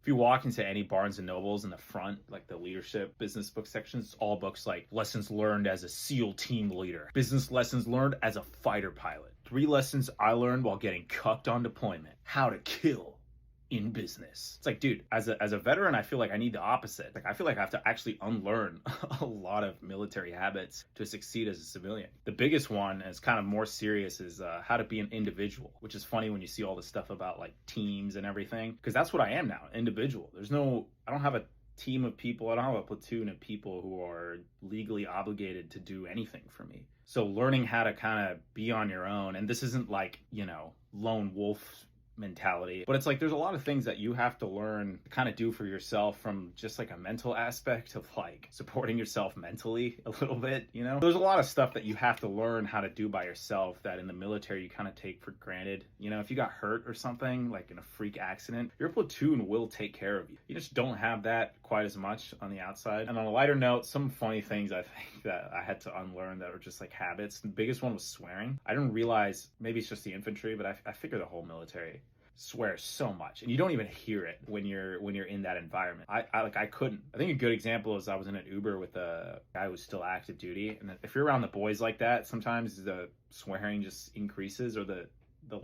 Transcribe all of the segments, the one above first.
If you walk into any Barnes and Nobles in the front, like the leadership business book sections, it's all books like lessons learned as a SEAL team leader, business lessons learned as a fighter pilot, 3 lessons I learned while getting cucked on deployment, how to kill in business. It's like, dude, as a veteran, I feel like I need the opposite. Like, I feel like I have to actually unlearn a lot of military habits to succeed as a civilian. The biggest one, and it's kind of more serious, is how to be an individual, which is funny when you see all this stuff about like teams and everything, because that's what I am now, individual. I don't have a team of people. I don't have a platoon of people who are legally obligated to do anything for me. So learning how to kind of be on your own, and this isn't like, lone wolf mentality, but it's like there's a lot of things that you have to learn to kind of do for yourself, from just like a mental aspect of like supporting yourself mentally a little bit. There's a lot of stuff that you have to learn how to do by yourself that in the military you kind of take for granted. If you got hurt or something, like in a freak accident, your platoon will take care of you. You just don't have that quite as much on the outside. And on a lighter note, some funny things I think that I had to unlearn that were just like habits. The biggest one was swearing. I didn't realize, maybe it's just the infantry, but I figure the whole military swears so much, and you don't even hear it when you're in that environment. I couldn't. I think a good example is I was in an Uber with a guy who's still active duty, and if you're around the boys like that, sometimes the swearing just increases, or the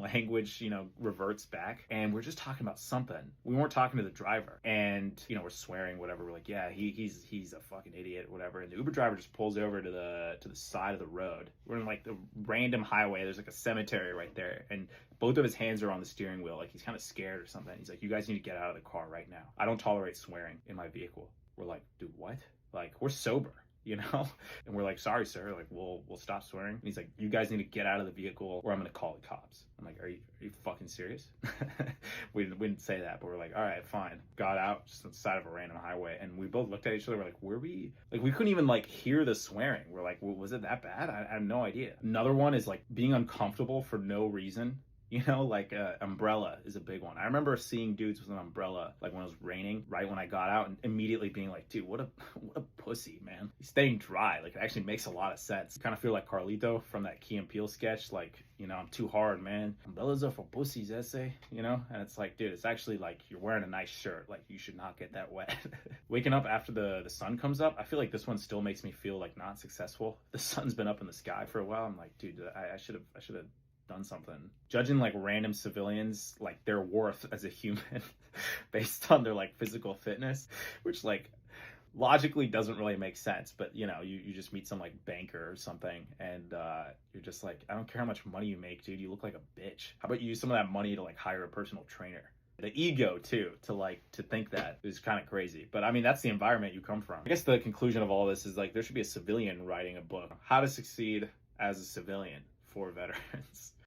language, reverts back. And we're just talking about something. We weren't talking to the driver. And, we're swearing, whatever. We're like, yeah, he's a fucking idiot, whatever. And the Uber driver just pulls over to the side of the road. We're in like the random highway. There's like a cemetery right there. And both of his hands are on the steering wheel. Like he's kind of scared or something. He's like, you guys need to get out of the car right now. I don't tolerate swearing in my vehicle. We're like, dude, what? Like, we're sober. And we're like, sorry, sir, like we'll stop swearing. And he's like, you guys need to get out of the vehicle or I'm gonna call the cops. I'm like, are you fucking serious? we didn't say that, but we're like, all right, fine. Got out just on the side of a random highway, and we both looked at each other. We're like, we couldn't even like hear the swearing. We're like, well, was it that bad? I have no idea. Another one is like being uncomfortable for no reason. Like umbrella is a big one. I remember seeing dudes with an umbrella, like when it was raining, right when I got out, and immediately being like, dude, what a pussy, man. He's staying dry. Like, it actually makes a lot of sense. I kind of feel like Carlito from that Key and Peele sketch, like, I'm too hard, man. Umbrellas are for pussies, essay, and it's like, dude, it's actually like you're wearing a nice shirt. Like, you should not get that wet. Waking up after the sun comes up, I feel like this one still makes me feel like not successful. The sun's been up in the sky for a while. I'm like, dude, I should have done something. Judging like random civilians, like their worth as a human based on their like physical fitness, which like logically doesn't really make sense. But you just meet some like banker or something, and you're just like, I don't care how much money you make, dude, you look like a bitch. How about you use some of that money to like hire a personal trainer? The ego too, to think that is kind of crazy. But I mean, that's the environment you come from. I guess the conclusion of all this is like there should be a civilian writing a book, how to succeed as a civilian for veterans.